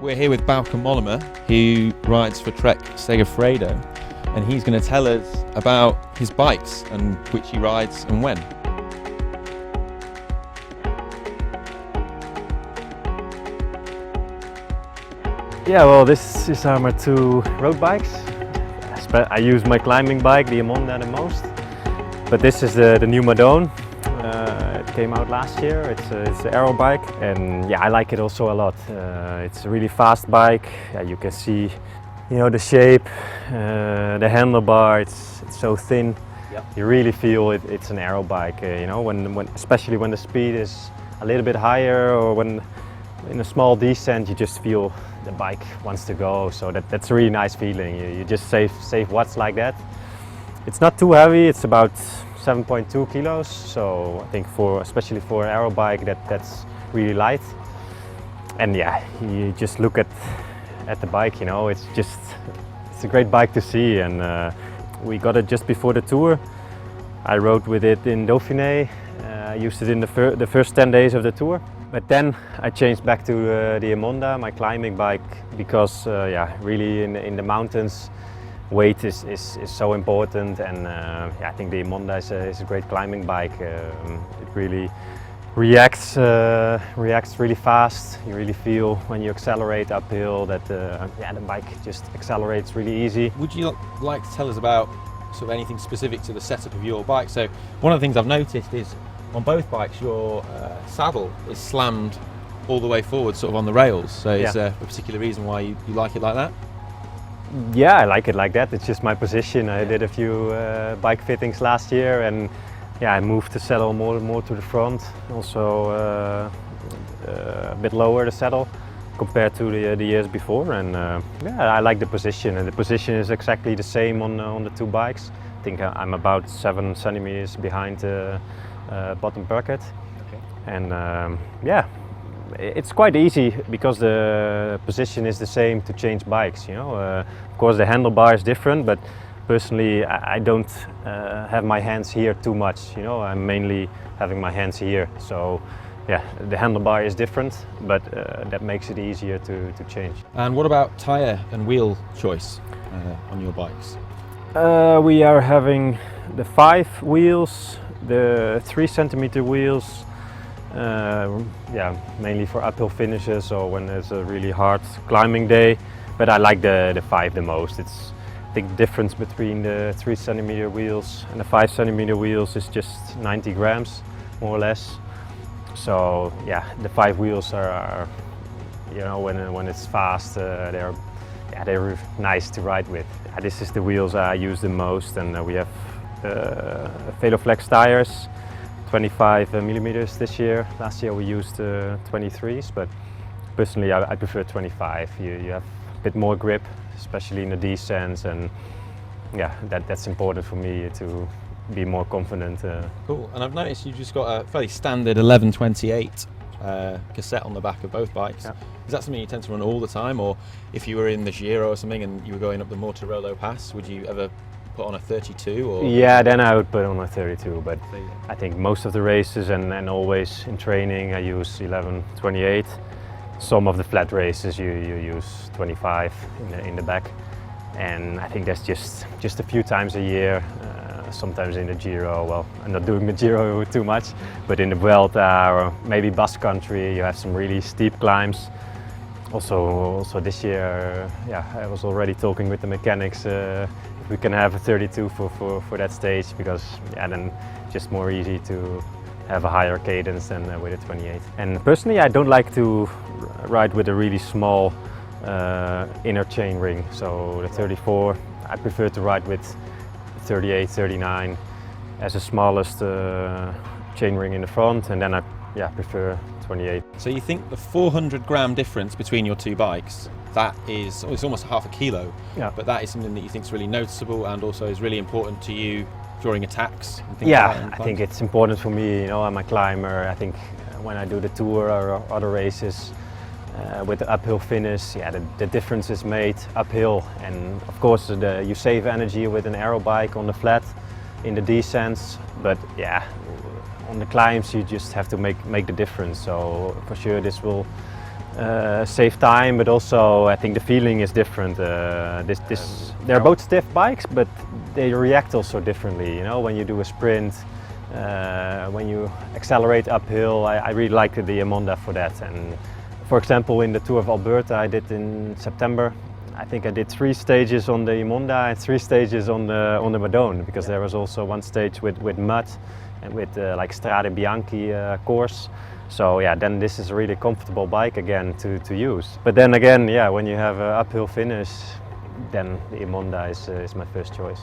We're here with Bauke Mollema, who rides for Trek Segafredo, and he's going to tell us about his bikes and which he rides and when. Yeah, well, this is my two road bikes. I use my climbing bike, the Madone, the most, but this is the new Madone. It came out last year. It's an aero bike, and yeah, I like it also a lot. It's a really fast bike. You can see, the shape, the handlebar. It's so thin. Yep. You really feel it's an aero bike. Especially when the speed is a little bit higher, or when in a small descent, you just feel the bike wants to go. So that's a really nice feeling. You just save watts like that. It's not too heavy. It's about 7.2 kilos. So I think especially for an aero bike, that's really light. And yeah, you just look at the bike. It's a great bike to see. And we got it just before the tour. I rode with it in Dauphiné. I used it in the first 10 days of the tour. But then I changed back to the Emonda, my climbing bike, because really in the mountains, weight is so important, and I think the Emonda is a great climbing bike. It really reacts really fast. You really feel when you accelerate uphill that the bike just accelerates really easy. Would you like to tell us about sort of anything specific to the setup of your bike? So one of the things I've noticed is on both bikes, your saddle is slammed all the way forward, sort of on the rails. So is there a particular reason why you like it like that? Yeah, I like it like that. It's just my position. I did a few bike fittings last year, and I moved the saddle more to the front. Also a bit lower the saddle compared to the years before. And I like the position, and the position is exactly the same on the two bikes. I think I'm about 7 centimeters behind the bottom bucket. Okay. And it's quite easy because the position is the same to change bikes. Of course the handlebar is different, but personally I don't have my hands here too much. I'm mainly having my hands here. So yeah, the handlebar is different, but that makes it easier to change. And what about tyre and wheel choice on your bikes? We are having the 5 wheels, the 3 centimeter wheels, mainly for uphill finishes or when it's a really hard climbing day. But I like the 5 the most. It's, I think the difference between the 3 centimeter wheels and the 5 centimeter wheels is just 90 grams, more or less. So yeah, the 5 wheels are when it's fast, they're nice to ride with. This is the wheels I use the most, and we have Veloflex tires, 25 millimeters this year. Last year we used 23s, but personally I prefer 25. You have a bit more grip, especially in the descents, and that's important for me to be more confident. Cool. And I've noticed you've just got a fairly standard 1128 cassette on the back of both bikes. Yeah. Is that something you tend to run all the time, or if you were in the Giro or something and you were going up the Mortirolo Pass, would you ever put on a 32? Or? Yeah, then I would put on a 32, but I think most of the races and always in training I use 1128. Some of the flat races you use 25 in the back, and I think that's just a few times a year. Sometimes in the Giro, well, I'm not doing the Giro too much, but in the Vuelta or maybe Basque Country, you have some really steep climbs. Also this year, I was already talking with the mechanics if we can have a 32 for that stage, because then just more easy to have a higher cadence than with a 28. And personally, I don't like to ride with a really small inner chainring. So the 34, I prefer to ride with 38, 39 as the smallest chainring in the front, and then I prefer 28. So you think the 400 gram difference between your two bikes, it's almost half a kilo, but that is something that you think is really noticeable and also is really important to you during attacks and things like that? I think it's important for me. I'm a climber. I think when I do the tour or other races, with the uphill finish, the difference is made uphill, and of course you save energy with an aero bike on the flat in the descents, but on the climbs you just have to make the difference. So for sure this will save time, but also I think the feeling is different. They're both stiff bikes, but they react also differently. You know, when you do a sprint, when you accelerate uphill, I really like the Emonda for that. And for example, in the Tour of Alberta I did in September, I think I did 3 stages on the Emonda and 3 stages on the Madone, because there was also one stage with mud and with like Strade Bianchi course. So yeah, then this is a really comfortable bike again to use. But then again, yeah, when you have an uphill finish, then the Emonda is my first choice.